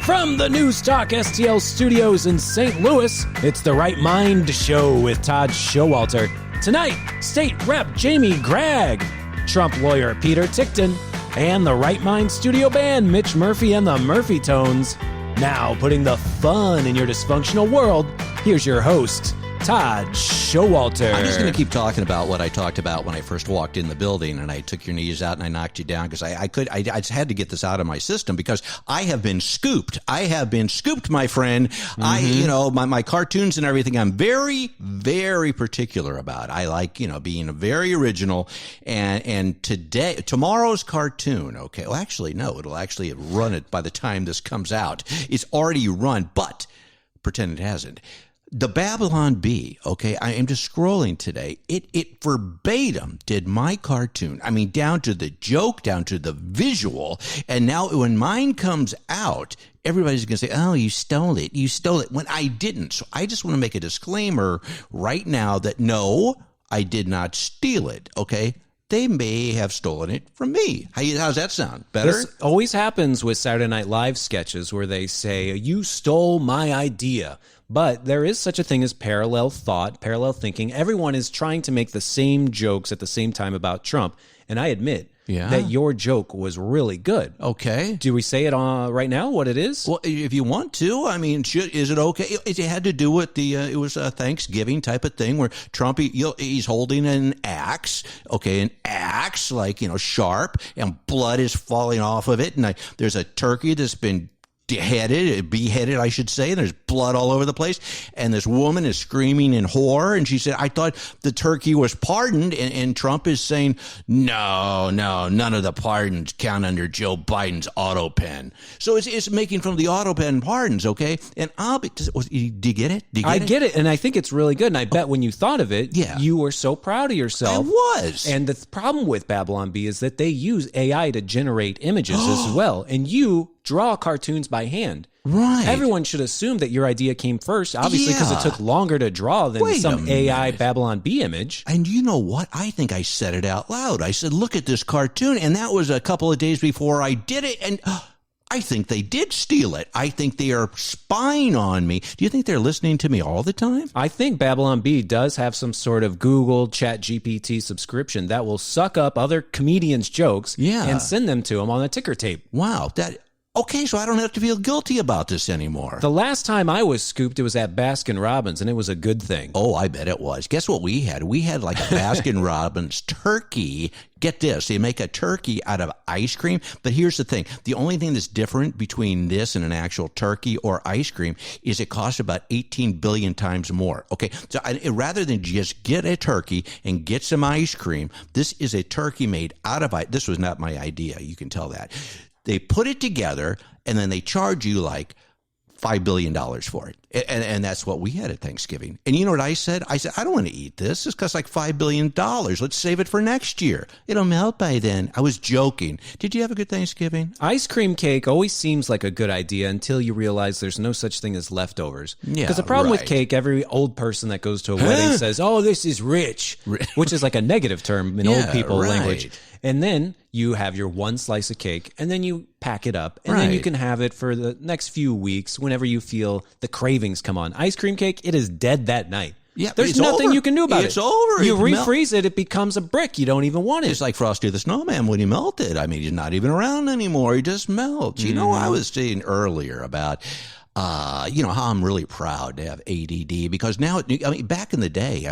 From the News Talk STL studios in St. Louis, it's the Right Mind Show with Todd Showalter. Tonight, State Rep Jamie Gragg, Trump lawyer Peter Ticktin, and the Right Mind studio band Mitch Murphy and the Murphy Tones. Now, putting the fun in your dysfunctional world, here's your host, Todd Showalter. I'm just going to keep talking about what I talked about when I first walked in the building, and I took your knees out and I knocked you down because I just had to get this out of my system because I have been scooped. I have been scooped, my friend. My cartoons and everything, I'm very, very particular about. I like, being very original. And tomorrow's cartoon, okay, well, actually, no, it'll actually run it by the time this comes out. It's already run, but pretend it hasn't. The Babylon Bee, okay, I am just scrolling today. It verbatim did my cartoon. I mean, down to the joke, down to the visual. And now when mine comes out, everybody's going to say, oh, you stole it. You stole it. When I didn't. So I just want to make a disclaimer right now that no, I did not steal it, okay? They may have stolen it from me. How's that sound? Better? This always happens with Saturday Night Live sketches where they say, you stole my idea. But there is such a thing as parallel thought, parallel thinking. Everyone is trying to make the same jokes at the same time about Trump. And I admit that your joke was really good. Okay. Do we say it right now, what it is? Well, if you want to. I mean, is it okay? It had to do with it was a Thanksgiving type of thing where Trump, he's holding an axe, okay, an axe, sharp, and blood is falling off of it. And there's a turkey that's been beheaded, I should say, and there's blood all over the place, and this woman is screaming in horror, and she said, I thought the turkey was pardoned, and Trump is saying, no, none of the pardons count under Joe Biden's auto pen. So it's making from the auto pen pardons, okay? And do you get it? I get it, and I think it's really good, and I bet when you thought of it, you were so proud of yourself. I was. And the problem with Babylon Bee is that they use AI to generate images as well, and you draw cartoons by hand. Right. Everyone should assume that your idea came first, obviously, because it took longer to draw than some AI Babylon Bee image. And you know what? I think I said it out loud. I said, look at this cartoon. And that was a couple of days before I did it. And I think they did steal it. I think they are spying on me. Do you think they're listening to me all the time? I think Babylon Bee does have some sort of Google ChatGPT subscription that will suck up other comedians' jokes and send them to them on a ticker tape. Wow. Okay, so I don't have to feel guilty about this anymore. The last time I was scooped, it was at Baskin-Robbins, and it was a good thing. Oh, I bet it was. Guess what we had? We had like a Baskin-Robbins turkey. Get this, they make a turkey out of ice cream. But here's the thing. The only thing that's different between this and an actual turkey or ice cream is it costs about 18 billion times more. Okay, so rather than just get a turkey and get some ice cream, this is a turkey made out of ice. This was not my idea. You can tell that. They put it together, and then they charge you like $5 billion for it. And that's what we had at Thanksgiving. And you know what I said? I said, I don't want to eat this. This costs like $5 billion. Let's save it for next year. It'll melt by then. I was joking. Did you have a good Thanksgiving? Ice cream cake always seems like a good idea until you realize there's no such thing as leftovers. Yeah, because the problem with cake, every old person that goes to a wedding says, oh, this is rich, which is like a negative term in old people language. And then you have your one slice of cake, and then you pack it up, and then you can have it for the next few weeks whenever you feel the cravings come on. Ice cream cake, it is dead that night. Yeah, there's nothing you can do about it. It's over. You refreeze it, it becomes a brick. You don't even want it. It's like Frosty the Snowman when he melted. I mean, he's not even around anymore. He just melts. You know, I was saying earlier about how I'm really proud to have ADD because now, back in the day,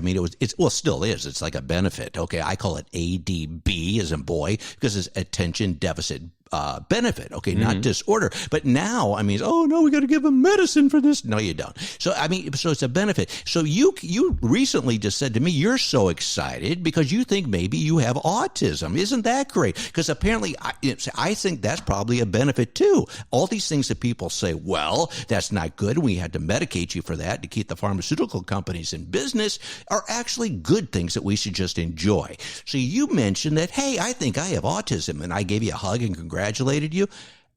still is. It's like a benefit. Okay. I call it ADB as in boy because it's attention deficit benefit, okay, not disorder. But now, oh no, we got to give them medicine for this. No, you don't. So, so it's a benefit. So you recently just said to me, you're so excited because you think maybe you have autism. Isn't that great? Because apparently, I think that's probably a benefit too. All these things that people say, well, that's not good. We had to medicate you for that to keep the pharmaceutical companies in business are actually good things that we should just enjoy. So you mentioned that, hey, I think I have autism, and I gave you a hug and congratulated you.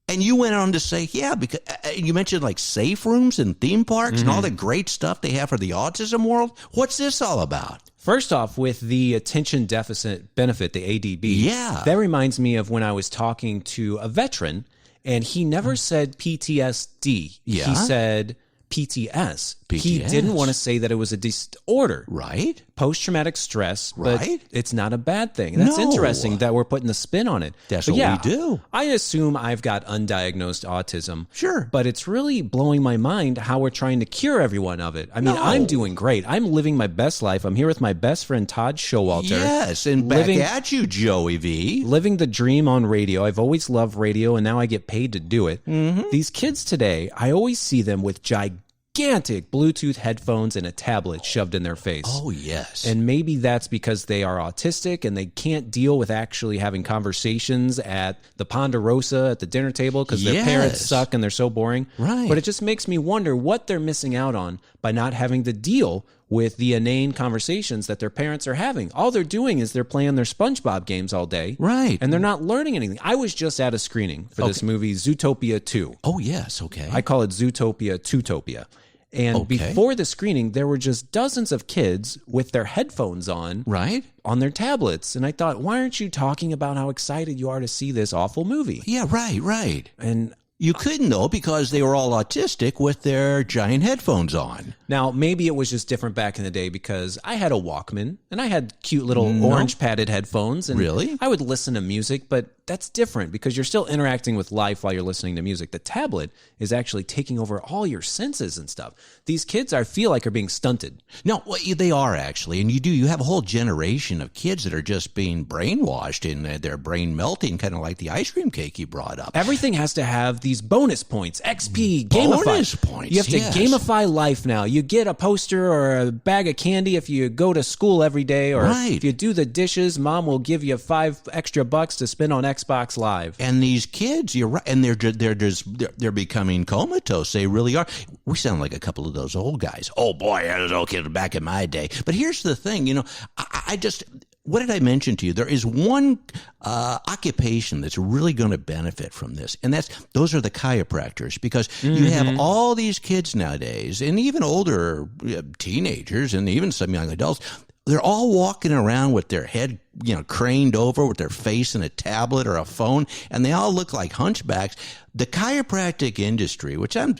And you went on to say, because you mentioned like safe rooms and theme parks and all the great stuff they have for the autism world. What's this all about? First off, with the attention deficit benefit, the ADB, that reminds me of when I was talking to a veteran, And he never said PTSD. Yeah. He said PTS. He PTS. didn't want to say that it was a disorder. Right? Post-traumatic stress, but Right. it's not a bad thing. That's No. interesting that we're putting the spin on it. That's But what we do. I assume I've got undiagnosed autism. Sure. But it's really blowing my mind how we're trying to cure everyone of it. I mean, No. I'm doing great. I'm living my best life. I'm here with my best friend, Todd Showalter. Yes, and back Living- at you, Joey V. Living the dream on radio. I've always loved radio, and now I get paid to do it. Mm-hmm. These kids today, I always see them with gigantic Bluetooth headphones and a tablet shoved in their face. Oh, yes. And maybe that's because they are autistic and they can't deal with actually having conversations at the Ponderosa at the dinner table because their parents Yes. suck and they're so boring. Right. But it just makes me wonder what they're missing out on by not having to deal with the inane conversations that their parents are having. All they're doing is they're playing their SpongeBob games all day. Right. And they're not learning anything. I was just at a screening for this movie, Zootopia 2. Oh, yes. Okay. I call it Zootopia 2topia. And Okay. before the screening, there were just dozens of kids with their headphones on Right? on their tablets. And I thought, why aren't you talking about how excited you are to see this awful movie? Yeah, right. And You couldn't, though, because they were all autistic with their giant headphones on. now, maybe it was just different back in the day because I had a Walkman and I had cute little orange padded headphones. And Really? I would listen to music, but that's different because you're still interacting with life while you're listening to music. The tablet is actually taking over all your senses and stuff. These kids, I feel like, are being stunted. No, well, they are actually, and you have a whole generation of kids that are just being brainwashed and their brain melting, kind of like the ice cream cake you brought up. Everything has to have these bonus points, XP, Bonus gamify. points, You have to yes. gamify life now. You get a poster or a bag of candy if you go to school every day, or Right. if you do the dishes, mom will give you $5 extra to spend on Xbox Live. And these kids, you're right, and they're becoming comatose. They really are. We sound like a couple of those old guys. Oh boy, I was old kids back in my day. But here's the thing, I just. What did I mention to you? There is one occupation that's really going to benefit from this, and those are the chiropractors, because you have all these kids nowadays, and even older teenagers, and even some young adults. They're all walking around with their head, craned over, with their face in a tablet or a phone, and they all look like hunchbacks. The chiropractic industry, which I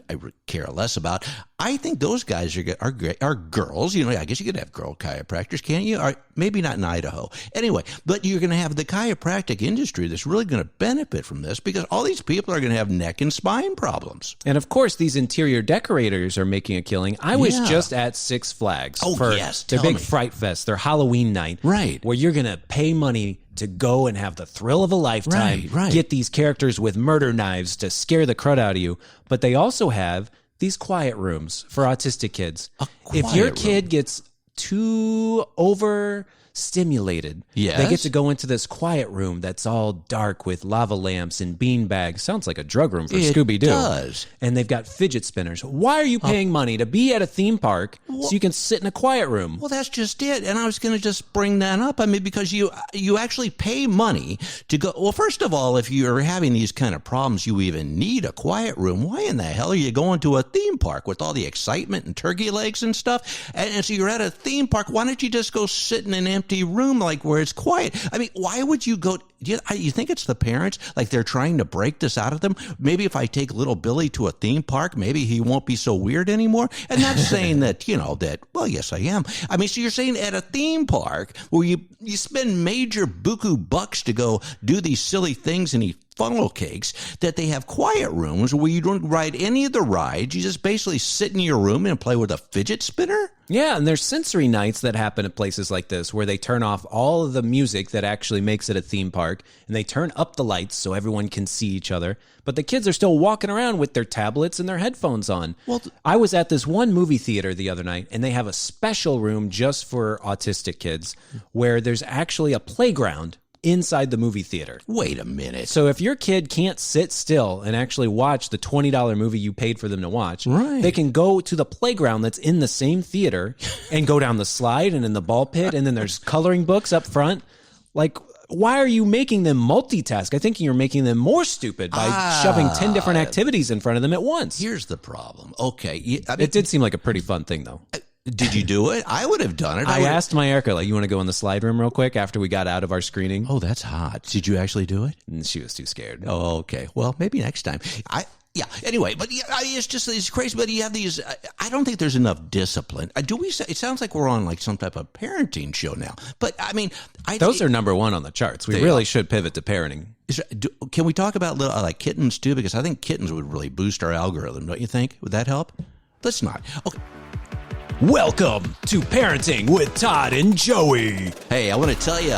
care less about, I think those guys are girls. I guess you could have girl chiropractors, can't you? Or maybe not in Idaho. Anyway, but you're going to have the chiropractic industry that's really going to benefit from this, because all these people are going to have neck and spine problems. And of course, these interior decorators are making a killing. I was just at Six Flags for yes, their tell big me. Fright Fest, their Halloween night, Right. where you're going to pay money to go and have the thrill of a lifetime, Right. get these characters with murder knives to scare the crud out of you. But they also have these quiet rooms for autistic kids. If your quiet kid gets too overstimulated, Yes. they get to go into this quiet room that's all dark with lava lamps and bean bags. Sounds like a drug room for It Scooby-Doo. does. And they've got fidget spinners. Why are you paying money to be at a theme park so you can sit in a quiet room? Well, that's just it. And I was going to just bring that up. I mean, because you actually pay money to go. Well, first of all, if you're having these kind of problems, you even need a quiet room. Why in the hell are you going to a theme park with all the excitement and turkey legs and stuff? And so you're at a theme park. Why don't you just go sit in an empty room where it's quiet? I mean, why would you go? You think it's the parents? Like they're trying to break this out of them? Maybe if I take little Billy to a theme park, maybe he won't be so weird anymore. And not saying that, well, yes, I am. I mean, so you're saying at a theme park where you spend major buku bucks to go do these silly things and eat funnel cakes, that they have quiet rooms where you don't ride any of the rides. You just basically sit in your room and play with a fidget spinner? Yeah, and there's sensory nights that happen at places like this where they turn off all of the music that actually makes it a theme park, and they turn up the lights so everyone can see each other. But the kids are still walking around with their tablets and their headphones on. Well, I was at this one movie theater the other night, and they have a special room just for autistic kids where there's actually a playground inside the movie theater. Wait a minute. So if your kid can't sit still and actually watch the $20 movie you paid for them to watch, Right. they can go to the playground that's in the same theater and go down the slide and in the ball pit, and then there's coloring books up front. Like, why are you making them multitask? I think you're making them more stupid by shoving 10 different activities in front of them at once. Here's the problem. Okay. It did seem like a pretty fun thing, though. Did you do it? I would have done it. I asked my Erica, like, you want to go in the slide room real quick after we got out of our screening? Oh, that's hot. Did you actually do it? And she was too scared. Oh, okay. Well, maybe next time. Yeah. Anyway, but it's crazy. But you have these. I don't think there's enough discipline. Do we? It sounds like we're on like some type of parenting show now. But I mean, those are number one on the charts. We really should pivot to parenting. Can we talk about like kittens too? Because I think kittens would really boost our algorithm. Don't you think? Would that help? Let's not. Okay. Welcome to Parenting with Todd and Joey. Hey, I want to tell you.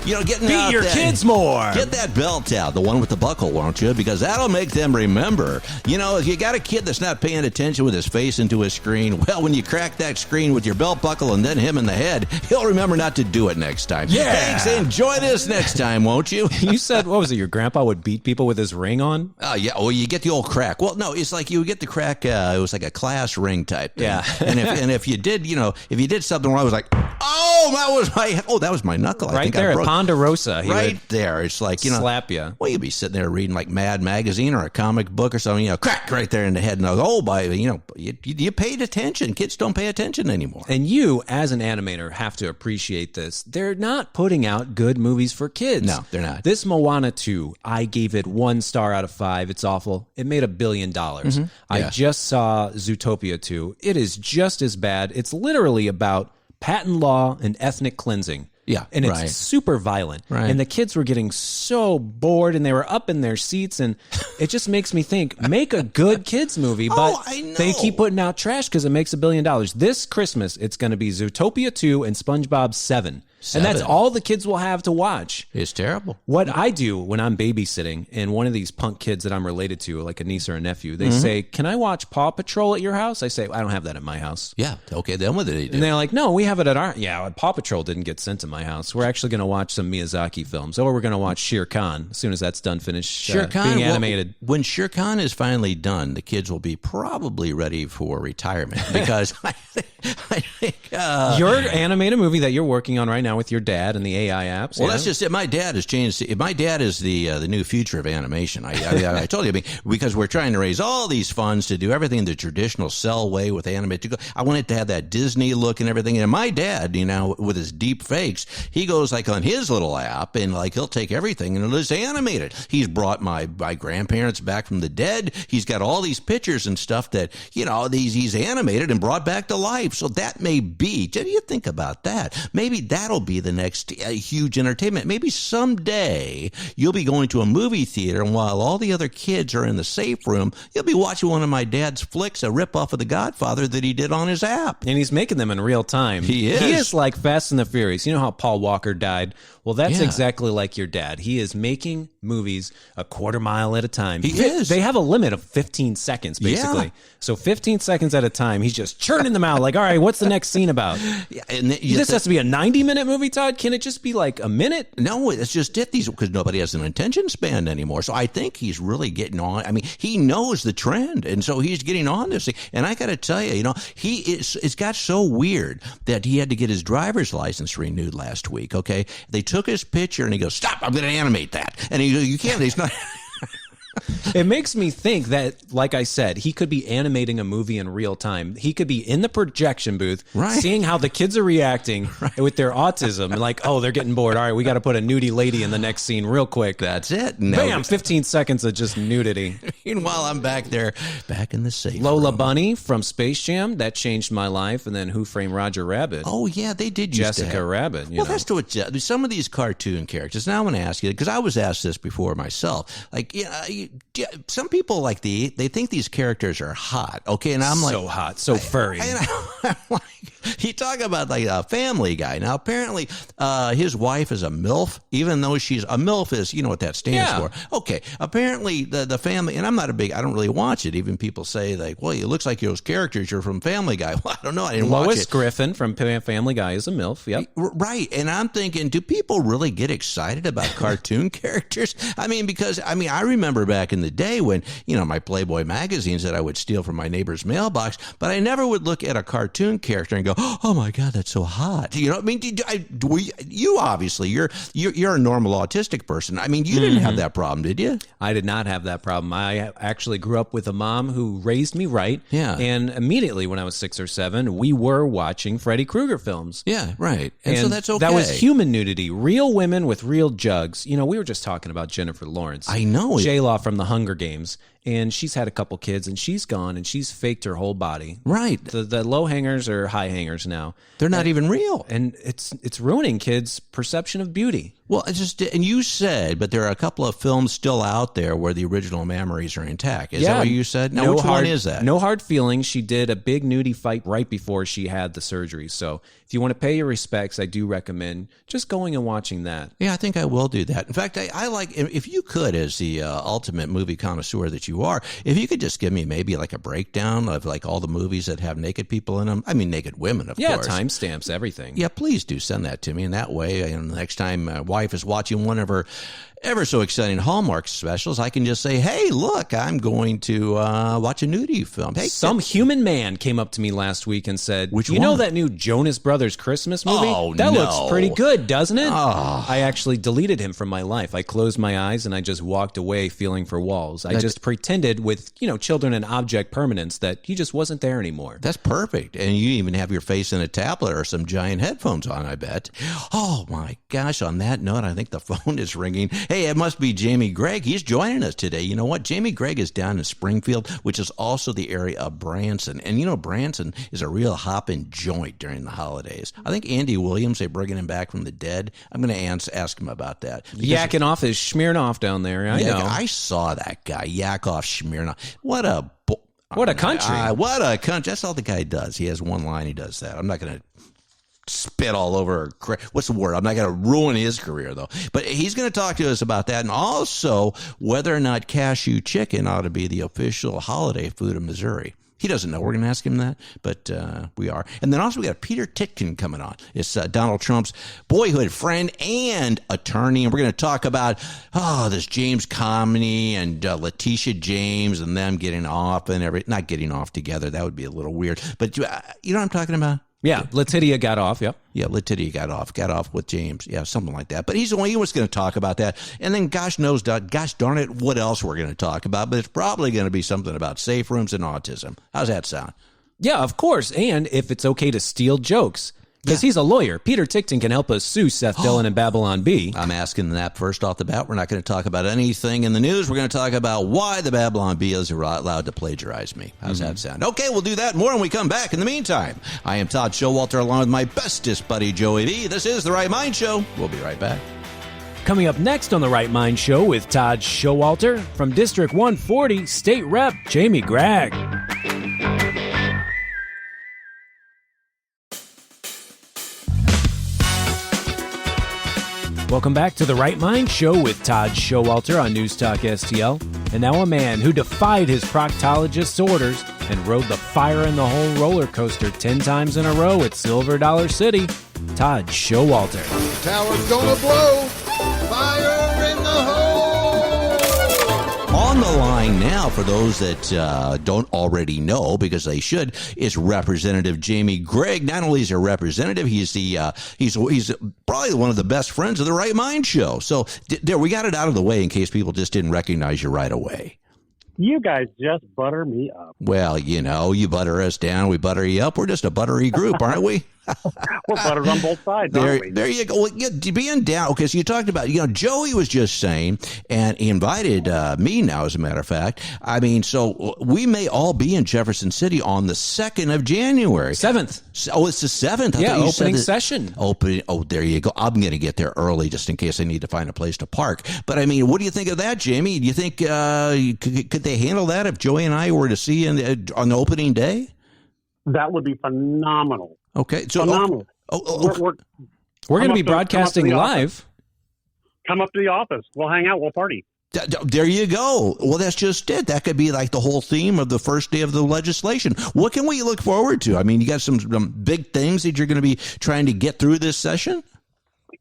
Getting Beat your kids more. Get that belt out, the one with the buckle, won't you? Because that'll make them remember. If you got a kid that's not paying attention with his face into a screen, well, when you crack that screen with your belt buckle and then him in the head, he'll remember not to do it next time. Yeah. Thanks. Enjoy this next time, won't you? You said, what was it, your grandpa would beat people with his ring on? Yeah. Well, you get the old crack. Well, no, it's like you would get the crack. It was like a class ring type thing. Yeah. and if you did, if you did something wrong, I was like, that was my knuckle. Right there at Ponderosa. Right there. It's like, slap you. Well, you'd be sitting there reading like Mad Magazine or a comic book or something, crack right there in the head. And you paid attention. Kids don't pay attention anymore. And you, as an animator, have to appreciate this. They're not putting out good movies for kids. No, they're not. This Moana 2, I gave it 1 star out of 5. It's awful. It made $1 billion. Mm-hmm. I just saw Zootopia 2. It is just as bad. It's literally about patent law and ethnic cleansing. Yeah, and it's super violent. Right. And the kids were getting so bored and they were up in their seats. And it just makes me think, make a good kids movie. But they keep putting out trash because it makes $1 billion. This Christmas, it's going to be Zootopia 2 and SpongeBob 7. And that's all the kids will have to watch. It's terrible. What I do when I'm babysitting and one of these punk kids that I'm related to, like a niece or a nephew, they say, can I watch Paw Patrol at your house? I say, I don't have that at my house. Yeah. Okay. Then what did they do? And they're like, no, we have it at our... Yeah, Paw Patrol didn't get sent to my house. We're actually going to watch some Miyazaki films. Or we're going to watch Shere Khan as soon as that's done, finished being animated. When Shere Khan is finally done, the kids will be probably ready for retirement. Because I think... your animated movie that you're working on right now with your dad and the AI apps. Well, that's just it. My dad has changed. My dad is the new future of animation. I told you, because we're trying to raise all these funds to do everything the traditional cell way with animation. I wanted to have that Disney look and everything. And my dad, with his deep fakes, he goes like on his little app and like he'll take everything and it'll just animate it. He's brought my grandparents back from the dead. He's got all these pictures and stuff that he's animated and brought back to life. So that may be. What do you think about that? Maybe that'll be the next huge entertainment. Maybe someday you'll be going to a movie theater, and while all the other kids are in the safe room, you'll be watching one of my dad's flicks, a ripoff of The Godfather that he did on his app. And he's making them in real time. He is. He is like Fast and the Furious. You know how Paul Walker died? Well, that's exactly like your dad. He is making movies a quarter mile at a time. He is. They have a limit of 15 seconds, basically. Yeah. So 15 seconds at a time, he's just churning them out. Like, all right, what's the next scene about? Yeah, and this has to be a 90-minute movie, Todd? Can it just be like a minute? No, it's just it. Because nobody has an attention span anymore. So I think he's really getting on. I mean, he knows the trend, and so he's getting on this thing. And I got to tell you, it's got so weird that he had to get his driver's license renewed last week, okay? They took his picture, and he goes, stop, I'm going to animate that. And you can't, he's not... It makes me think that, like I said, he could be animating a movie in real time. He could be in the projection booth, seeing how the kids are reacting with their autism. And like, oh, they're getting bored. All right, we got to put a nudie lady in the next scene real quick. That's it. Bam, 15 seconds of just nudity. Meanwhile, I'm back there, back in the safe Lola room. Bunny from Space Jam, that changed my life. And then Who Framed Roger Rabbit? Oh, yeah, they did use Jessica Rabbit. Well, that's to what some of these cartoon characters. Now I want to ask you, because I was asked this before myself. Like, some people like they think these characters are hot, okay? And I'm like, so hot, so furry. I'm like, you talk about like a Family Guy. Now, apparently, his wife is a MILF, even though she's a MILF is, you know what that stands for. Okay, apparently the family, and I don't really watch it. Even people say like, well, it looks like those characters are from Family Guy. Well, I don't know. I didn't watch it. Lois Griffin from Family Guy is a MILF, yep. Right, and I'm thinking, do people really get excited about cartoon characters? I mean, because, I remember back in the day when, my Playboy magazines that I would steal from my neighbor's mailbox, but I never would look at a cartoon character and go, go, oh my God, that's so hot. You know, I mean, you obviously, you're a normal autistic person. I mean, you didn't have that problem, did you? I did not have that problem. I actually grew up with a mom who raised me right. Yeah. And immediately when I was 6 or 7, we were watching Freddy Krueger films. Yeah, right. And so that's okay. That was human nudity. Real women with real jugs. You know, we were just talking about Jennifer Lawrence. I know. J-Law from The Hunger Games. And she's had a couple kids, and she's gone, and she's faked her whole body. Right. The low hangers are high hangers now. They're not even real. And it's ruining kids' perception of beauty. Well, and you said, but there are a couple of films still out there where the original mammaries are intact. Is that what you said? Now, which one is that? No hard feelings. She did a big nudie fight right before she had the surgery. So if you want to pay your respects, I do recommend just going and watching that. Yeah, I think I will do that. In fact, I like, if you could, as the ultimate movie connoisseur that you are, if you could just give me maybe like a breakdown of like all the movies that have naked people in them. I mean, naked women, of course. Yeah, timestamps, everything. Yeah, please do send that to me. And that way, the next time my wife is watching one of her ever so exciting Hallmark specials, I can just say, hey, look, I'm going to watch a nudie film. Hey, some human man came up to me last week and said, Which you one? know that new Jonas Brothers Christmas movie? Oh, that no. looks pretty good, doesn't it? Oh. I actually deleted him from my life. I closed my eyes and I just walked away feeling for walls. I just pretended with, children and object permanence that he just wasn't there anymore. That's perfect. And you even have your face in a tablet or some giant headphones on, I bet. Oh, my gosh. On that note, I think the phone is ringing. Hey, it must be Jamie Gragg. He's joining us today. You know what? Jamie Gragg is down in Springfield, which is also the area of Branson. And, Branson is a real hopping joint during the holidays. I think Andy Williams, they're bringing him back from the dead. I'm going to ask him about that. Yakking off is smearing off down there. I know. I saw that guy, yak off, smearing off. What a country. What a country. That's all the guy does. He has one line. He does that. I'm not going to spit all over. What's the word? I'm not going to ruin his career, though. But he's going to talk to us about that, and also whether or not cashew chicken ought to be the official holiday food of Missouri. He doesn't know. We're going to ask him that, but we are. And then also we got Peter Ticktin coming on. It's Donald Trump's boyhood friend and attorney. And we're going to talk about, this James Comey and Letitia James and them getting off and not getting off together. That would be a little weird. But you know what I'm talking about? Yeah, Letitia got off, yep. Yeah, Letitia got off with James. Yeah, something like that. But he's the one, he was going to talk about that. And then gosh darn it, what else we're going to talk about. But it's probably going to be something about safe rooms and autism. How's that sound? Yeah, of course. And if it's okay to steal jokes. Because he's a lawyer. Peter Ticktin can help us sue Seth Dillon and Babylon Bee. I'm asking that first off the bat. We're not going to talk about anything in the news. We're going to talk about why the Babylon Bee is allowed to plagiarize me. How's that sound? Okay, we'll do that and more when we come back. In the meantime, I am Todd Showalter along with my bestest buddy, Joey D. This is The Right Mind Show. We'll be right back. Coming up next on The Right Mind Show with Todd Showalter, from District 140, State Rep Jamie Gragg. Welcome back to The Right Mind Show with Todd Showalter on News Talk STL. And now a man who defied his proctologist's orders and rode the fire in the hole roller coaster 10 times in a row at Silver Dollar City, Todd Showalter. Tower's gonna blow, fire in the hole. On the line now, for those that don't already know, because they should, is Representative Jamie Gragg. Not only is he a representative, he's probably one of the best friends of the Right Mind Show. So there, we got it out of the way in case people just didn't recognize you right away. You guys just butter me up. Well, you butter us down, we butter you up. We're just a buttery group, aren't we? We're buttered on both sides, aren't we? There you go. Well, being down, because you talked about, Joey was just saying, and he invited me now, as a matter of fact. I mean, so we may all be in Jefferson City on the 2nd of January. 7th. Oh, it's the 7th. Yeah, opening session. Oh, there you go. I'm going to get there early just in case I need to find a place to park. But, I mean, what do you think of that, Jamie? Do you think could they handle that if Joey and I were to see you on the opening day? That would be phenomenal. Okay. So, phenomenal. We're going to be broadcasting live. Come up to the office. We'll hang out. We'll party. There you go. Well, that's just it. That could be like the whole theme of the first day of the legislation. What can we look forward to? I mean, you got some big things that you're going to be trying to get through this session?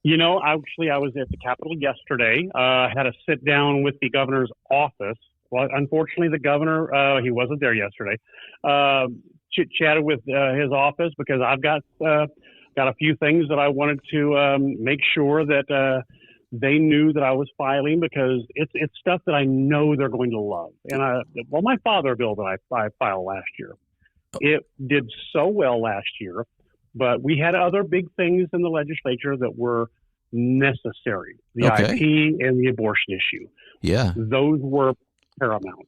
Actually, I was at the Capitol yesterday. Had a sit down with the governor's office. Well, unfortunately, the governor, he wasn't there yesterday. chit-chatted with his office because I've got a few things that I wanted to make sure that they knew that I was filing, because it's stuff that I know they're going to love. And my father bill that I filed last year, it did so well last year, but we had other big things in the legislature that were necessary. The IP and the abortion issue. Yeah. Those were paramount.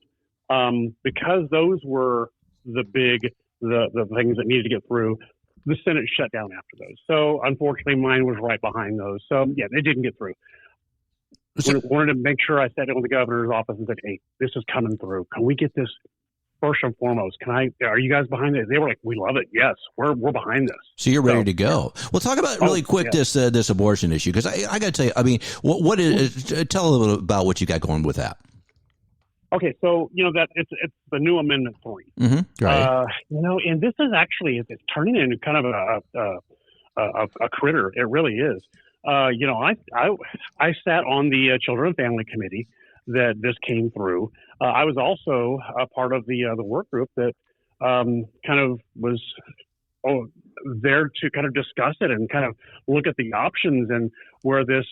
Because those were the things that needed to get through, the Senate shut down after those. So unfortunately, mine was right behind those. So yeah, they didn't get through. Wanted to make sure I sat down with the governor's office and said, "Hey, this is coming through. Can we get this first and foremost? Are you guys behind it?" They were like, "We love it. Yes, we're behind this." So you're ready to go. Well, talk about really quick this abortion issue, because I got to tell you, I mean, what is? Tell a little bit about what you got going with that. Okay, so that it's the new Amendment 3. Mm-hmm. Right. And this is actually it's turning into kind of a critter. It really is. I sat on the Children and Family Committee that this came through. I was also a part of the work group that kind of was there to kind of discuss it and kind of look at the options and where this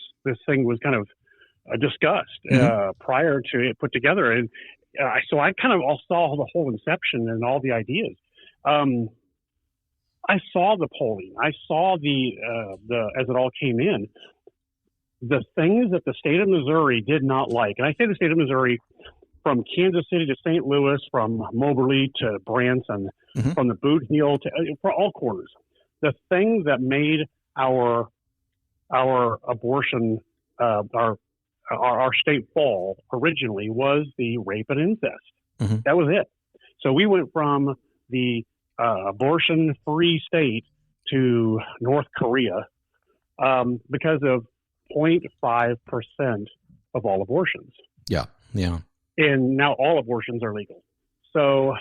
thing was kind of discussed prior to it put together. And so I kind of all saw the whole inception and all the ideas. I saw the polling. I saw the as it all came in, the things that the state of Missouri did not like. And I say the state of Missouri, from Kansas City to St. Louis, from Moberly to Branson, from the Boot Heel to for all corners. The thing that made our abortion, our state fall originally was the rape and incest. That was it. So we went from the abortion-free state to North Korea because of 0.5% of all abortions. Yeah, yeah. And now all abortions are legal. So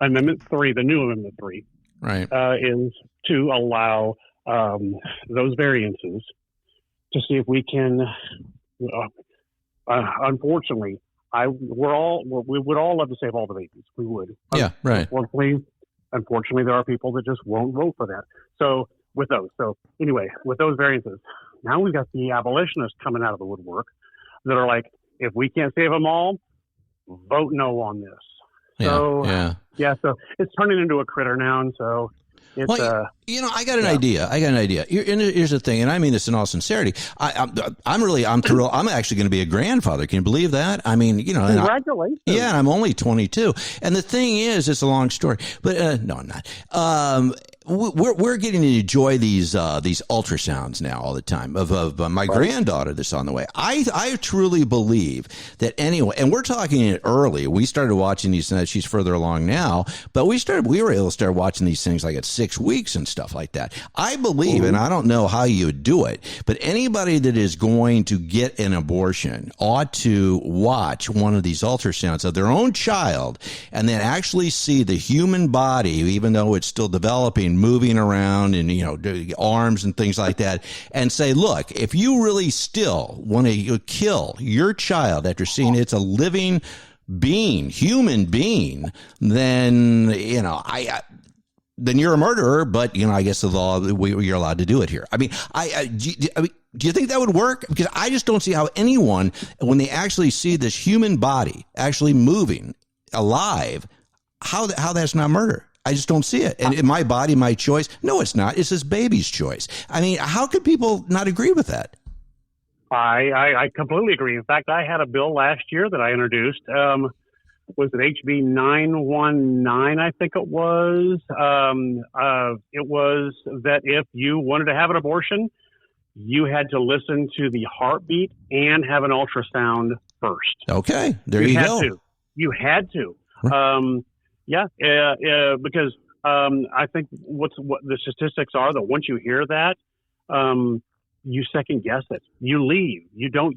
Amendment 3, the new Amendment 3, right, is to allow those variances to see if we can. Unfortunately, we would all love to save all the babies. We would. Yeah, right. Unfortunately, there are people that just won't vote for that. So with those variances, now we've got the abolitionists coming out of the woodwork that are like, if we can't save them all, vote no on this. So it's turning into a critter now, and so. It's, I got an idea. Here's the thing, and I mean this in all sincerity. I'm thrilled. I'm actually going to be a grandfather. Can you believe that? I mean, congratulations. And I'm only 22. And the thing is, it's a long story, but no, I'm not. We're getting to enjoy these ultrasounds now all the time of my granddaughter that's on the way. I truly believe that anyway, and we're talking it early. We started watching these. She's further along now, but we were able to start watching these things like at 6 weeks and stuff like that. I believe, and I don't know how you would do it, but anybody that is going to get an abortion ought to watch one of these ultrasounds of their own child and then actually see the human body, even though it's still developing, moving around and, arms and things like that, and say, look, if you really still want to kill your child after seeing it's a living human being, then, then you're a murderer, but, I guess the law, you're allowed to do it here. I mean, do you think that would work? Because I just don't see how anyone, when they actually see this human body actually moving alive, how that's not murder. I just don't see it. And in my body, my choice. No, it's not. It's this baby's choice. I mean, how could people not agree with that? I completely agree. In fact, I had a bill last year that I introduced. Was it HB 919? I think it was. It was that if you wanted to have an abortion, you had to listen to the heartbeat and have an ultrasound first. Okay, there you go. You had to. Because I think what the statistics are that once you hear that, you second guess it. You leave. You don't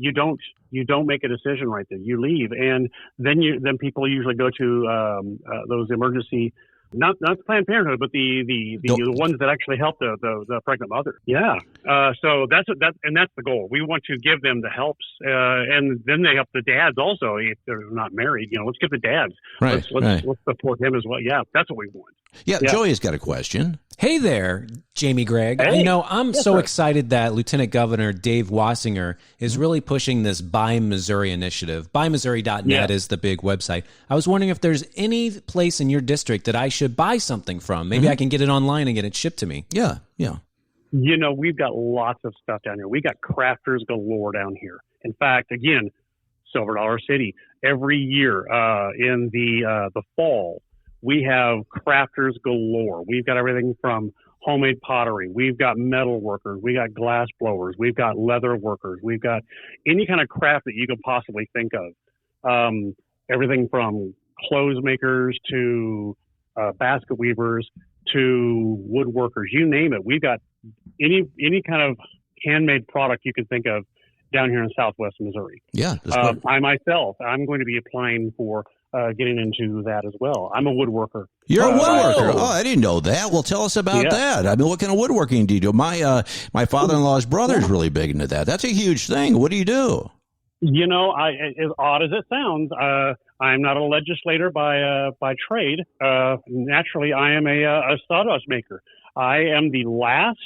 make a decision right then. You leave, and then people usually go to those emergency Not Planned Parenthood, but the ones that actually help the pregnant mother. Yeah. So that's the goal. We want to give them the helps, and then they help the dads also if they're not married. Let's give the dads. Right. Let's support them as well. Yeah, that's what we want. Yeah. Joey's got a question. Hey there, Jamie Gragg. Hey. I'm so excited that Lieutenant Governor Dave Wassinger is really pushing this Buy Missouri initiative. BuyMissouri.net is the big website. I was wondering if there's any place in your district that I should buy something from. Maybe I can get it online and get it shipped to me. Yeah. We've got lots of stuff down here. We got crafters galore down here. In fact, again, Silver Dollar City, every year in the fall, we have crafters galore. We've got everything from homemade pottery. We've got metal workers. We got glass blowers. We've got leather workers. We've got any kind of craft that you could possibly think of. Everything from clothes makers to basket weavers to woodworkers. You name it. We've got any kind of handmade product you can think of down here in Southwest Missouri. Yeah. I myself, I'm going to be applying for getting into that as well. I'm a woodworker. You're a woodworker. Oh, I didn't know that. Well, tell us about that. I mean, what kind of woodworking do you do? My father-in-law's brother is really big into that. That's a huge thing. What do you do? As odd as it sounds, I'm not a legislator by trade. Naturally, I am a sawdust maker. I am the last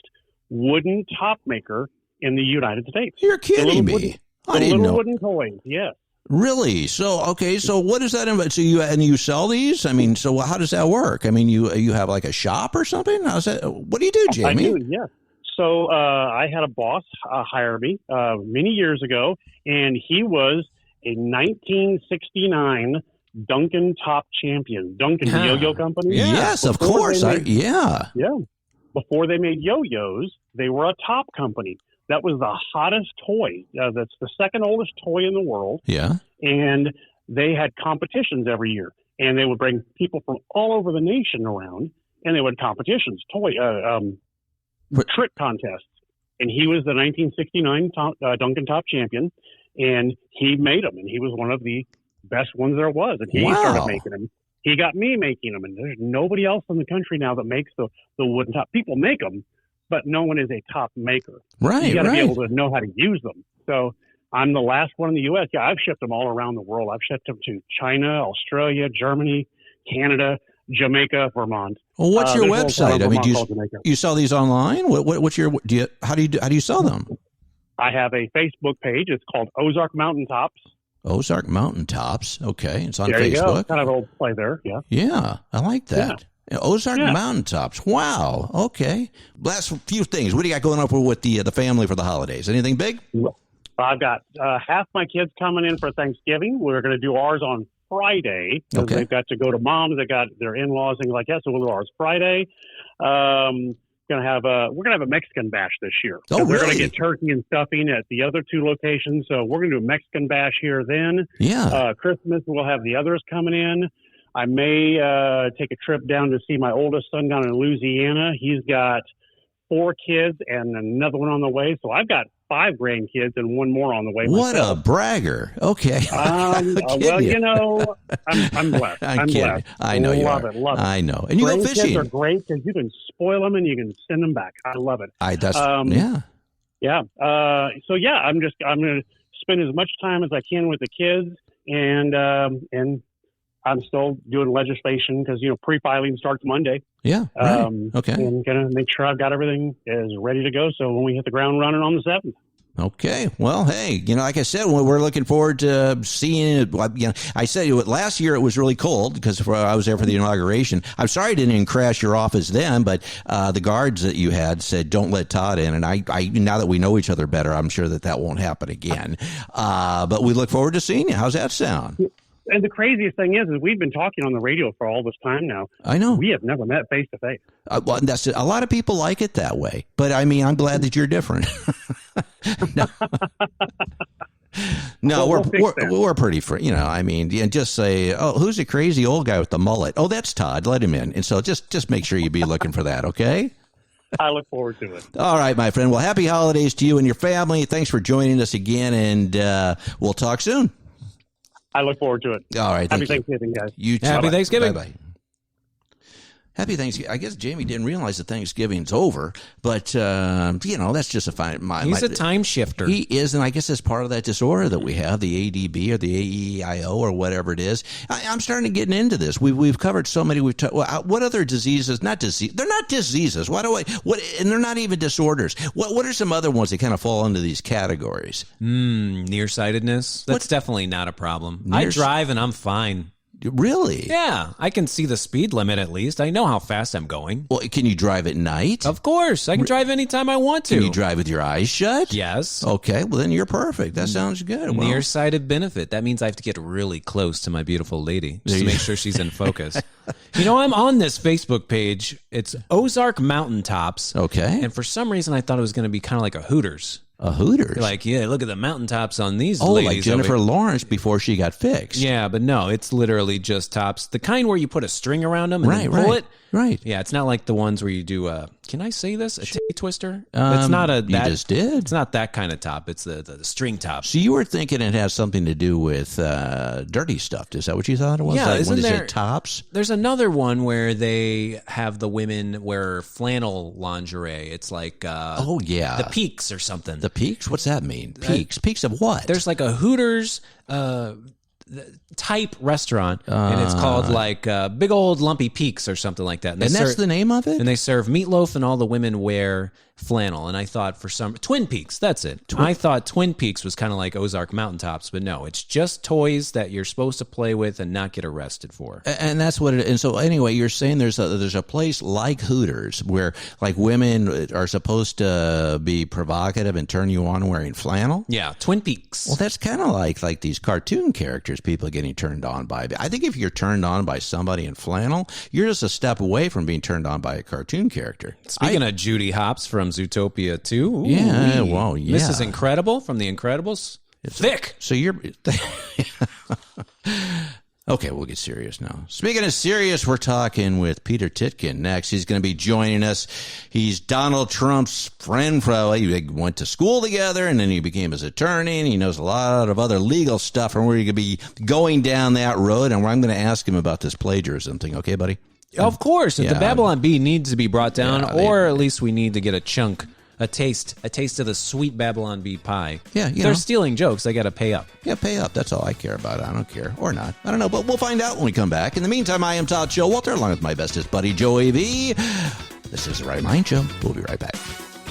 wooden top maker in the United States. You're kidding me. I didn't know. Wooden toys, yes. Really? So, okay. So what does that involve? So you sell these? I mean, so how does that work? I mean, you have like a shop or something? How's that? What do you do, Jamie? I do, yes. So I had a boss hire me many years ago, and he was a 1969 Duncan top champion. Duncan, the yo-yo company? Yes, of course. Yeah. Before they made yo-yos, they were a top company. That was the hottest toy. That's the second oldest toy in the world. Yeah. And they had competitions every year. And they would bring people from all over the nation around, and they would have competitions, trick contests. And he was the 1969 Duncan Top champion, and he made them. And he was one of the best ones there was. And he started making them. He got me making them. And there's nobody else in the country now that makes the wooden top. People make them, but no one is a top maker. Right. You got to be able to know how to use them. So I'm the last one in the U.S. Yeah, I've shipped them all around the world. I've shipped them to China, Australia, Germany, Canada, Jamaica, Vermont. Well, what's your website? I mean, do you sell these online? What's your? How do you sell them? I have a Facebook page. It's called Ozark Mountain Tops. Ozark Mountain Tops. Okay, it's on there Facebook. You go. Kind of old play there. Yeah. Yeah, I like that. Yeah. Ozark Mountain Tops. Wow. Okay. Last few things. What do you got going on with the family for the holidays? Anything big? I've got half my kids coming in for Thanksgiving. We're going to do ours on Friday because they've got to go to mom's. They got their in-laws, things like that. So we'll do ours Friday. We're gonna have a Mexican bash this year. Oh, really? We're gonna get turkey and stuffing at the other two locations. So we're gonna do a Mexican bash here. Then Christmas we'll have the others coming in. I may take a trip down to see my oldest son down in Louisiana. He's got 4 kids and another one on the way. So I've got 5 grandkids and one more on the way. What myself. A bragger. Okay. Well, you know, I'm blessed. I'm blessed. I know you love are. It. Love it. I know. And you go fishing. Grandkids are great because you can spoil them and you can send them back. I love it. Yeah. So yeah, I'm going to spend as much time as I can with the kids, and I'm still doing legislation because, you know, pre-filing starts Monday. Yeah. Right. Okay. And going to make sure I've got everything is ready to go. So when we hit the ground running on the 7th. Okay. Well, hey, you know, like I said, we're looking forward to seeing it. You know, I said last year it was really cold because I was there for the inauguration. I'm sorry I didn't even crash your office then, but the guards that you had said, don't let Todd in. And I now that we know each other better, I'm sure that won't happen again. But we look forward to seeing you. How's that sound? And the craziest thing is we've been talking on the radio for all this time now. I know. We have never met face to face. Well, that's it. A lot of people like it that way, but I mean, I'm glad that you're different. No, we're pretty free. You know, I mean, and just say, oh, who's the crazy old guy with the mullet? Oh, that's Todd. Let him in. And so just make sure you be looking for that. Okay. I look forward to it. All right, my friend. Well, happy holidays to you and your family. Thanks for joining us again, and we'll talk soon. I look forward to it. All right. Happy Thanksgiving, guys. You too. Happy Thanksgiving. Bye-bye. Happy Thanksgiving. I guess Jamie didn't realize that Thanksgiving's over, but, that's just a fine... He's a time shifter. He is, and I guess that's part of that disorder that we have, the ADB or the AEIO or whatever it is. I'm starting to get into this. We've covered so many. What other diseases? They're not diseases. And they're not even disorders. What are some other ones that kind of fall into these categories? Nearsightedness. That's definitely not a problem. I drive and I'm fine. Really? Yeah, I can see the speed limit at least. I know how fast I'm going. Well, can you drive at night? Of course. I can drive anytime I want to. Can you drive with your eyes shut? Yes. Okay, well then you're perfect. That sounds good. Well, nearsighted benefit. That means I have to get really close to my beautiful lady just to make sure she's in focus. I'm on this Facebook page. It's Ozark Mountaintops. Okay. And for some reason, I thought it was going to be kind of like a Hooters. A Hooters? Like, yeah, look at the mountaintops on these ladies. Oh, like ladies. Jennifer Lawrence before she got fixed. Yeah, but no, it's literally just tops. The kind where you put a string around them and then pull it. Right. Yeah, it's not like the ones where you do can I say this? A titty twister? It's not you just did. It's not that kind of top. It's the string top. So you were thinking it has something to do with dirty stuff. Is that what you thought it was? Yeah, like isn't when they there said tops? There's another one where they have the women wear flannel lingerie. It's like the Peaks or something. The Peaks? What's that mean? Peaks? Peaks of what? There's like a Hooters type restaurant, and it's called like Big Old Lumpy Peaks or something like that. And that's the name of it? And they serve meatloaf, and all the women wear flannel. And I thought Twin Peaks, that's it. I thought Twin Peaks was kind of like Ozark Mountaintops, but no, it's just toys that you're supposed to play with and not get arrested for. And that's what it is. And so anyway, you're saying there's a place like Hooters where like women are supposed to be provocative and turn you on wearing flannel? Yeah, Twin Peaks. Well, that's kind of like these cartoon characters people are getting turned on by. I think if you're turned on by somebody in flannel, you're just a step away from being turned on by a cartoon character. Speaking of Judy Hopps from Zootopia 2. Yeah, well, yeah. Mrs. Incredible from The Incredibles. It's thick. So you're... Okay, we'll get serious now. Speaking of serious, we're talking with Peter Ticktin next. He's going to be joining us. He's Donald Trump's friend. They went to school together, and then he became his attorney, and he knows a lot of other legal stuff, and we're going to be going down that road, and I'm going to ask him about this plagiarism thing. Okay, buddy? Of course. If the Babylon Bee needs to be brought down, or at least we need to get a taste of the sweet Babylon Bee pie. Yeah, if they're stealing jokes, they got to pay up. Yeah, pay up. That's all I care about. I don't care. Or not. I don't know, but we'll find out when we come back. In the meantime, I am Todd Showalter, along with my bestest buddy, Joey V. This is The Right Mind Show. We'll be right back.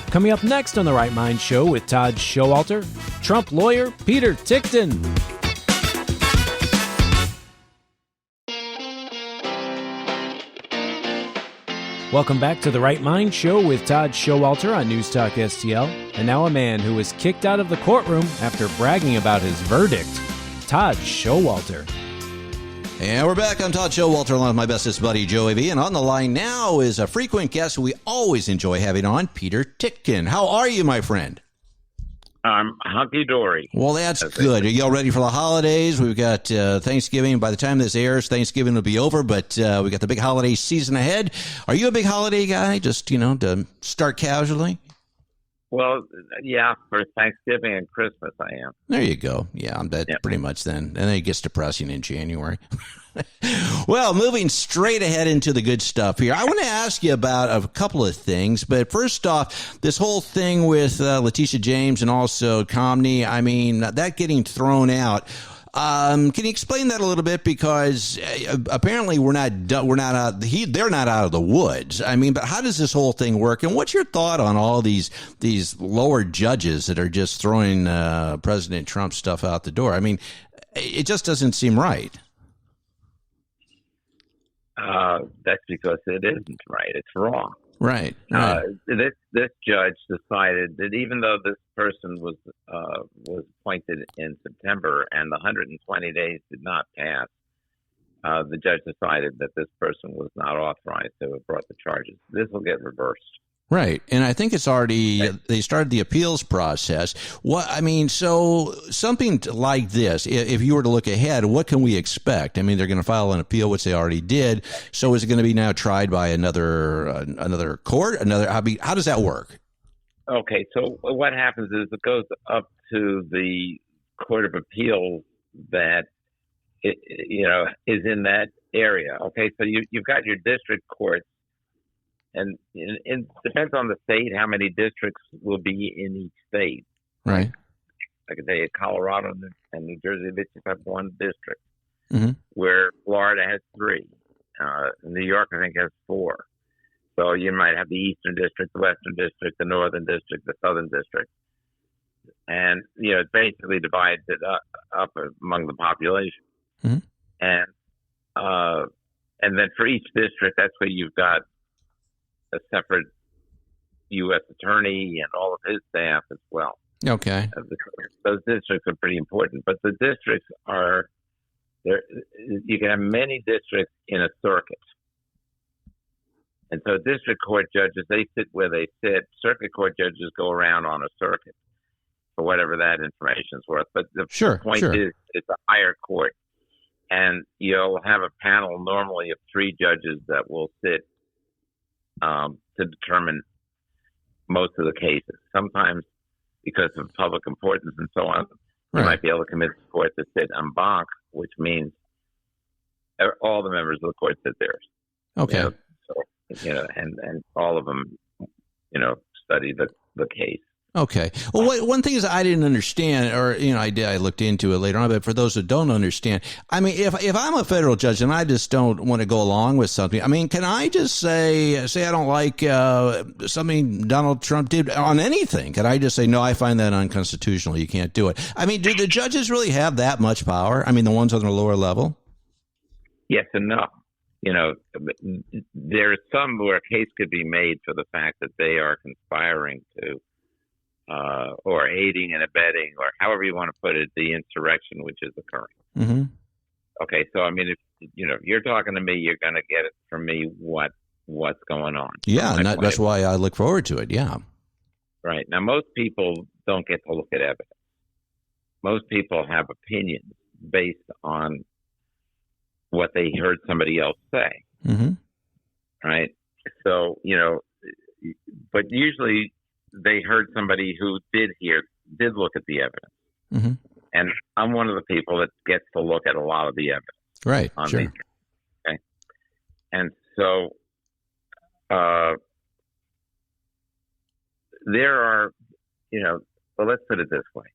Coming up next on The Right Mind Show with Todd Showalter, Trump lawyer Peter Ticktin. Welcome back to The Right Mind Show with Todd Showalter on News Talk STL. And now a man who was kicked out of the courtroom after bragging about his verdict, Todd Showalter. And we're back. I'm Todd Showalter, along with my bestest buddy, Joey V. And on the line now is a frequent guest who we always enjoy having on, Peter Ticktin. How are you, my friend? I'm hunky-dory. Well, that's good. Are you all ready for the holidays? We've got Thanksgiving. By the time this airs, Thanksgiving will be over, but we got the big holiday season ahead. Are you a big holiday guy, just, to start casually? Well, yeah, for Thanksgiving and Christmas I am. There you go. Yeah, I'm pretty much then. And then it gets depressing in January. Well, moving straight ahead into the good stuff here. I want to ask you about a couple of things. But first off, this whole thing with Letitia James and also Comey, I mean, that getting thrown out. Can you explain that a little bit? Because apparently they're not out of the woods. I mean, but how does this whole thing work? And what's your thought on all these lower judges that are just throwing President Trump stuff out the door? I mean, it just doesn't seem right. That's because it isn't right. It's wrong. Right. This judge decided that even though this person was appointed in September and the 120 days did not pass, the judge decided that this person was not authorized to have brought the charges. This will get reversed. Right. And I think it's already, they started the appeals process. So something like this, if you were to look ahead, what can we expect? I mean, they're going to file an appeal, which they already did. So is it going to be now tried by another court? How does that work? Okay. So what happens is it goes up to the Court of Appeals that, is in that area. Okay. So you've got your district courts it depends on the state how many districts will be in each state. Right. I could tell you, Colorado and New Jersey, they just have one district, Mm-hmm. where Florida has 3. New York, I think, has 4. So you might have the Eastern District, the Western District, the Northern District, the Southern District. And, it basically divides it up among the population. Mm-hmm. And then for each district, that's where you've got a separate U.S. attorney and all of his staff as well. Okay. Those districts are pretty important, but the districts are there. You can have many districts in a circuit, and so district court judges, they sit where they sit. Circuit court judges go around on a circuit for whatever that information is worth. But the point is, it's a higher court, and you'll have a panel normally of 3 judges that will sit to determine most of the cases. Sometimes, because of public importance and so on, you might be able to commit the court to sit en banc, which means all the members of the court sit there. Okay. And all of them, study the case. Okay. Well, one thing is I didn't understand, or I looked into it later on. But for those who don't understand, I mean, if I'm a federal judge and I just don't want to go along with something, I mean, can I just say I don't like something Donald Trump did on anything? Can I just say no? I find that unconstitutional. You can't do it. I mean, do the judges really have that much power? I mean, the ones on the lower level. Yes and no. There's some where a case could be made for the fact that they are conspiring to. Or aiding and abetting, or however you want to put it, the insurrection which is occurring. Mm-hmm. Okay, so I mean, if you're talking to me, you're going to get it from me what's going on. Yeah, and that's why I look forward to it. Yeah. Right. Now, most people don't get to look at evidence. Most people have opinions based on what they heard somebody else say. Mm-hmm. Right. So but usually they heard somebody who did look at the evidence. Mm-hmm. And I'm one of the people that gets to look at a lot of the evidence. Right. On sure. these. Okay. And so there are, well, let's put it this way.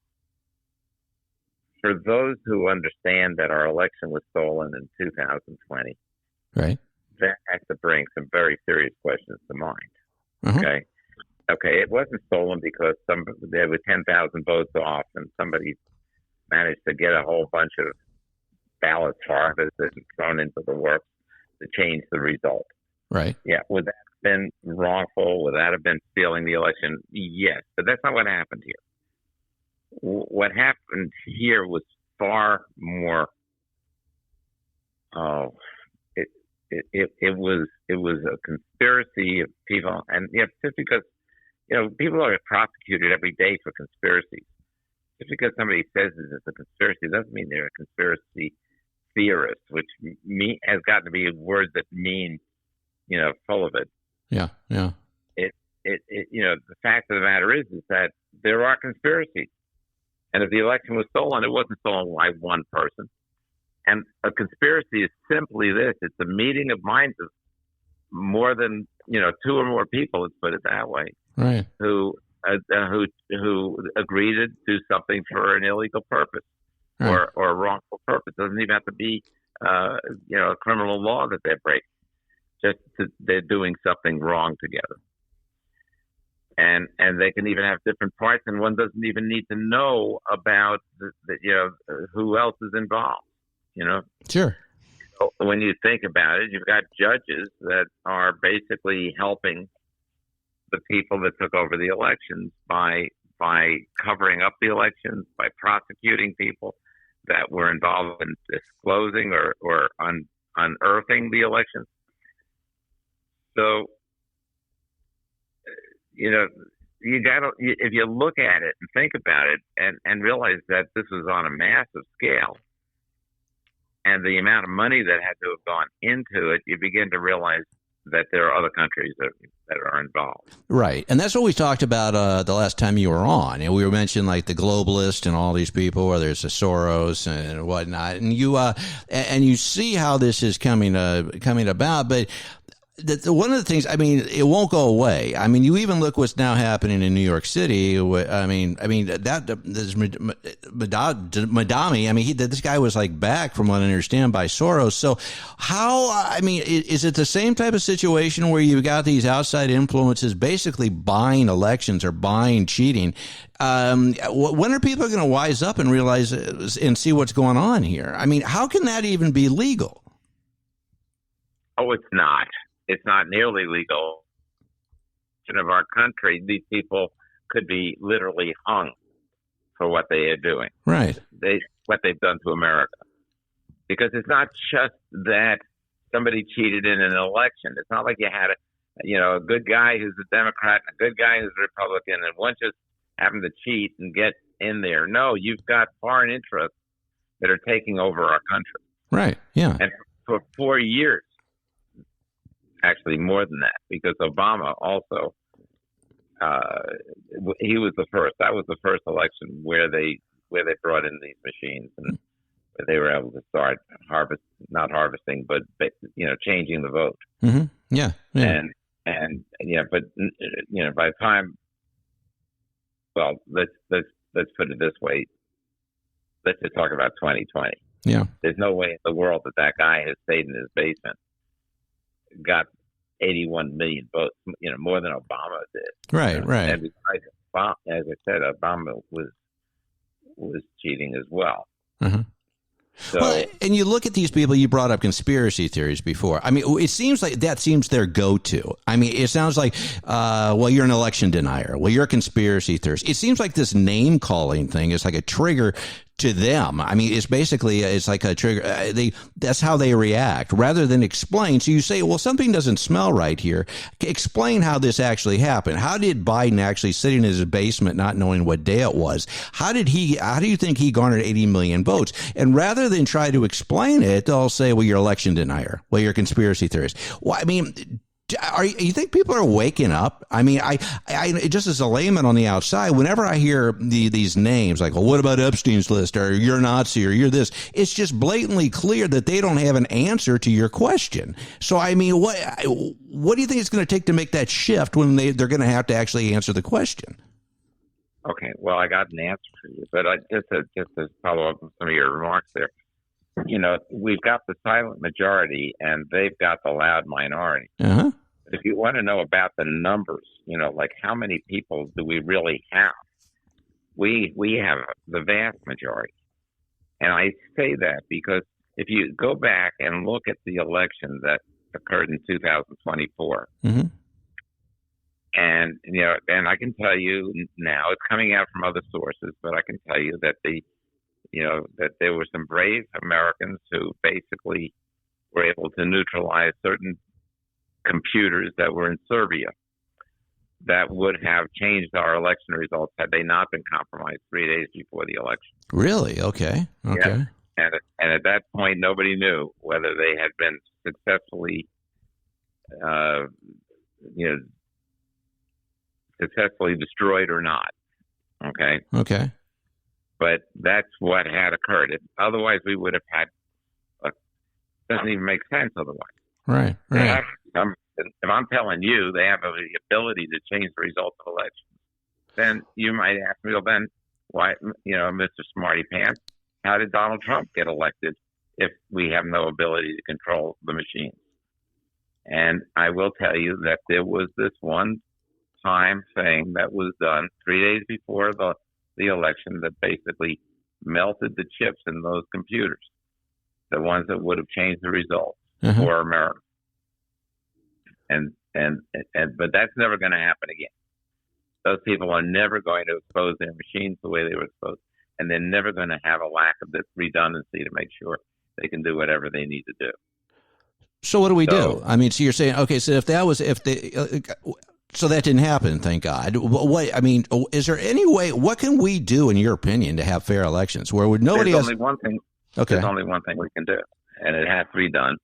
For those who understand that our election was stolen in 2020, right, that has to bring some very serious questions to mind. Uh-huh. Okay, it wasn't stolen because there were 10,000 votes off, and somebody managed to get a whole bunch of ballots harvested and thrown into the works to change the result. Right. Yeah. Would that have been wrongful? Would that have been stealing the election? Yes, but that's not what happened here. What happened here was far more. It was a conspiracy of people, and just because people are prosecuted every day for conspiracies. Just because somebody says it's a conspiracy doesn't mean they're a conspiracy theorist, which has gotten to be a word that means full of it. Yeah. The fact of the matter is that there are conspiracies. And if the election was stolen, it wasn't stolen by one person. And a conspiracy is simply this. It's a meeting of minds of more than, 2 or more people, let's put it that way, right, who agree to do something for an illegal purpose, right, or a wrongful purpose. It doesn't even have to be, a criminal law that they're breaking. They're doing something wrong together. And they can even have different parts, and one doesn't even need to know about who else is involved. Sure. So when you think about it, you've got judges that are basically helping the people that took over the elections by covering up the elections, by prosecuting people that were involved in disclosing or unearthing the elections. So. You gotta, if you look at it and think about it and realize that this was on a massive scale and the amount of money that had to have gone into it, you begin to realize that there are other countries that are involved. Right. And that's what we talked about the last time you were on. And we were mentioning like the globalists and all these people, whether it's the Soros and whatnot. And you see how this is coming about. But one of the things, I mean, it won't go away. I mean, you even look what's now happening in New York City. I mean, this Madami. I mean, this guy was like backed, from what I understand, by Soros. So, how? I mean, is it the same type of situation where you've got these outside influences basically buying elections or buying cheating? When are people going to wise up and realize and see what's going on here? I mean, how can that even be legal? Oh, it's not. It's not nearly legal. In our country, these people could be literally hung for what they are doing. Right. What they've done to America. Because it's not just that somebody cheated in an election. It's not like you had a good guy who's a Democrat and a good guy who's a Republican, and one just happened to cheat and get in there. No, you've got foreign interests that are taking over our country. Right. Yeah. And for 4 years. Actually, more than that, because Obama also, he was the first. That was the first election where they brought in these machines and they were able to start not harvesting, but changing the vote. Mm-hmm. Yeah. But by the time, well, let's put it this way. Let's just talk about 2020. Yeah. There's no way in the world that guy has stayed in his basement. Got 81 million votes, more than Obama did. Right. And besides, as I said, Obama was cheating as well. Uh-huh. So, and you look at these people, you brought up conspiracy theories before. I mean, it seems like that seems their go-to. I mean, it sounds like, you're an election denier. Well, you're a conspiracy theorist. It seems like this name-calling thing is like a trigger to them. I mean, it's like a trigger. That's how they react rather than explain. So you say, well, something doesn't smell right here. Explain how this actually happened. How did Biden actually sitting in his basement, not knowing what day it was? How do you think he garnered 80 million votes? And rather than try to explain it, they'll say, well, you're an election denier. Well, you're a conspiracy theorist. Well, I mean, you think people are waking up? I mean, I just as a layman on the outside, whenever I hear these names, like, well, what about Epstein's list, or you're a Nazi, or you're this, it's just blatantly clear that they don't have an answer to your question. So, I mean, what do you think it's going to take to make that shift when they're going to have to actually answer the question? Okay, well, I got an answer for you, but just to follow up on some of your remarks there, we've got the silent majority and they've got the loud minority. Uh-huh. If you want to know about the numbers, like how many people do we really have? We have the vast majority. And I say that because if you go back and look at the election that occurred in 2024, mm-hmm. and I can tell you now, it's coming out from other sources, but I can tell you that that there were some brave Americans who basically were able to neutralize certain computers that were in Serbia that would have changed our election results had they not been compromised 3 days before the election. Really? Okay. Yeah. And at that point, nobody knew whether they had been successfully, successfully destroyed or not. Okay. Okay. But that's what had occurred. Otherwise, we would have had. Doesn't even make sense otherwise. Right. If I'm telling you they have the ability to change the results of elections, then you might ask me, well, then why, Mr. Smarty Pants, how did Donald Trump get elected if we have no ability to control the machines? And I will tell you that there was this one time thing that was done 3 days before the election that basically melted the chips in those computers, the ones that would have changed the results for America. But that's never going to happen again. Those people are never going to expose their machines the way they were exposed, and they're never going to have a lack of this redundancy to make sure they can do whatever they need to do. So what do we do? I mean, so you're saying, okay, so so that didn't happen, thank God. Is there any way? What can we do, in your opinion, to have fair elections where nobody There's has? Only one thing. Okay. There's only one thing we can do, and it has to be done.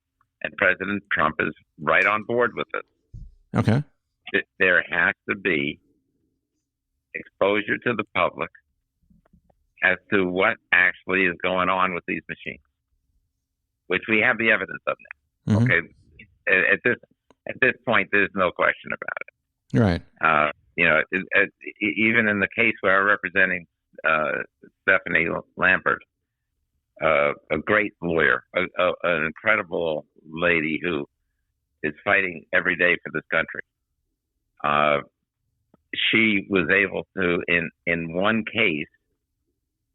And President Trump is right on board with it. Okay. There has to be exposure to the public as to what actually is going on with these machines, which we have the evidence of now. Mm-hmm. Okay. At this point, there's no question about it. Right. Even in the case where I'm representing Stephanie Lambert, a great lawyer, an incredible lady who is fighting every day for this country. She was able to, in one case,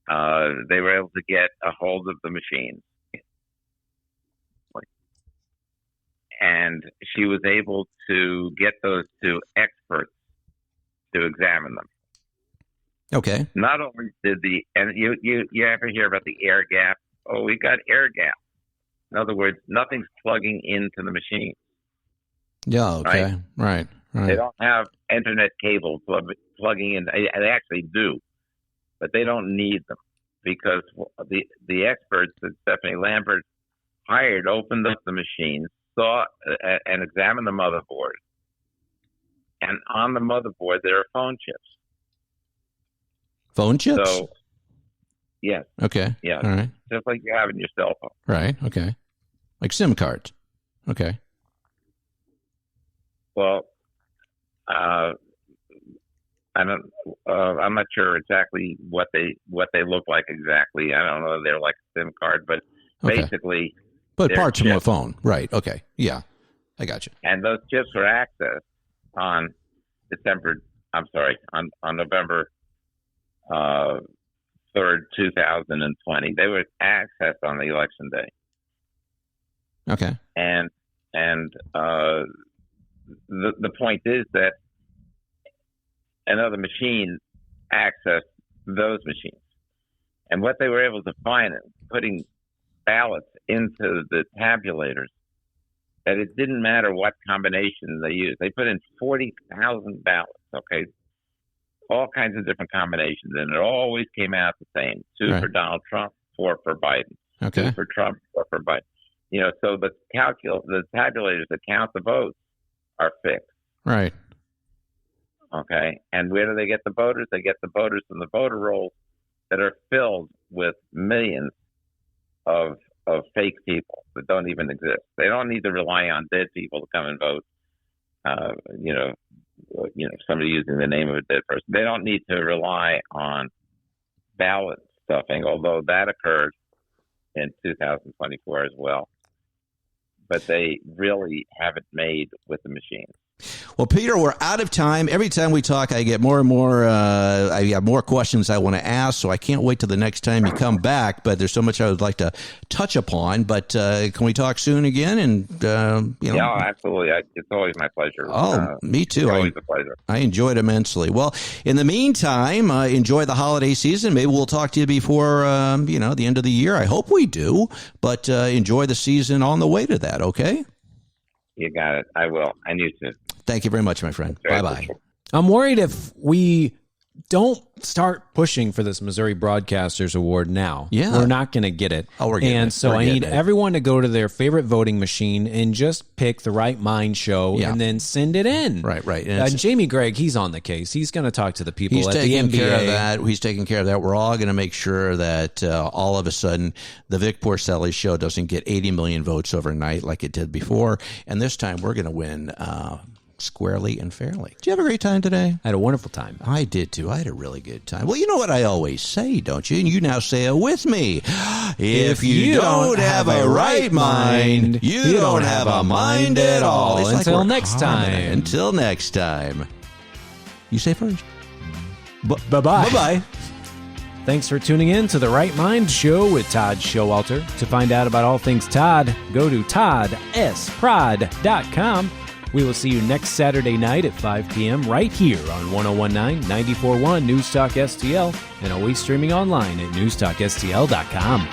they were able to get a hold of the machines. And she was able to get those to experts to examine them. Okay. Not only did and you ever hear about the air gap? Oh, we got air gap. In other words, nothing's plugging into the machine. Yeah. Okay. Right. They don't have internet cable plugging in. They actually do, but they don't need them because the experts that Stephanie Lambert hired opened up the machines, saw and examined the motherboard, and on the motherboard there are phone chips. Phone chips? So, yes. Okay. Yeah. All right. Just like you have in your cell phone. Right. Okay. Like SIM cards. Okay. Well, I'm not sure exactly what they look like exactly. I don't know if they're like a SIM card, but basically. But parts from a phone. Right. Okay. Yeah. I got you. And those chips were accessed on November 3rd, 2020. They were accessed on the election day. Okay. And the point is that another machine accessed those machines. And what they were able to find, putting ballots into the tabulators, that it didn't matter what combination they used. They put in 40,000 ballots, okay? All kinds of different combinations, and it always came out the same. 2 for Donald Trump, 4 for Biden. Okay. 2 for Trump, 4 for Biden. So the tabulators that count the votes are fixed. Right. Okay. And where do they get the voters? They get the voters from the voter rolls that are filled with millions of fake people that don't even exist. They don't need to rely on dead people to come and vote. Somebody using the name of a dead person. They don't need to rely on ballot stuffing, although that occurred in 2024 as well. But they really have it made with the machines. Well, Peter, we're out of time. Every time we talk, I get more and more. I have more questions I want to ask, so I can't wait till the next time you come back. But there's so much I would like to touch upon. But can we talk soon again? And Yeah, absolutely. It's always my pleasure. Oh, me too. It's always a pleasure. I enjoyed immensely. Well, in the meantime, enjoy the holiday season. Maybe we'll talk to you before the end of the year. I hope we do. But enjoy the season on the way to that. Okay. You got it. I will. And you too. Thank you very much, my friend. Bye-bye. I'm worried if we don't start pushing for this Missouri Broadcasters Award now, we're not going to get it. Oh, we're getting it. And so I need everyone to go to their favorite voting machine and just pick the Right Mind show and then send it in. Right. And Jamie Gragg, he's on the case. He's going to talk to the people at the NBA. He's taking care of that. We're all going to make sure that all of a sudden the Vic Porcelli show doesn't get 80 million votes overnight like it did before. And this time we're going to win squarely and fairly. Did you have a great time today? I had a wonderful time. I did too. I had a really good time. Well, you know what I always say, don't you? And you now say it with me. If you don't have a right mind, you don't have a mind at all. It's Until next time. Until next time. You say first. Bye-bye. Bye-bye. Thanks for tuning in to The Right Mind Show with Todd Showalter. To find out about all things Todd, go to toddsprod.com. We will see you next Saturday night at 5 p.m. right here on 101.9, 94.1 News Talk STL, and always streaming online at newstalkstl.com.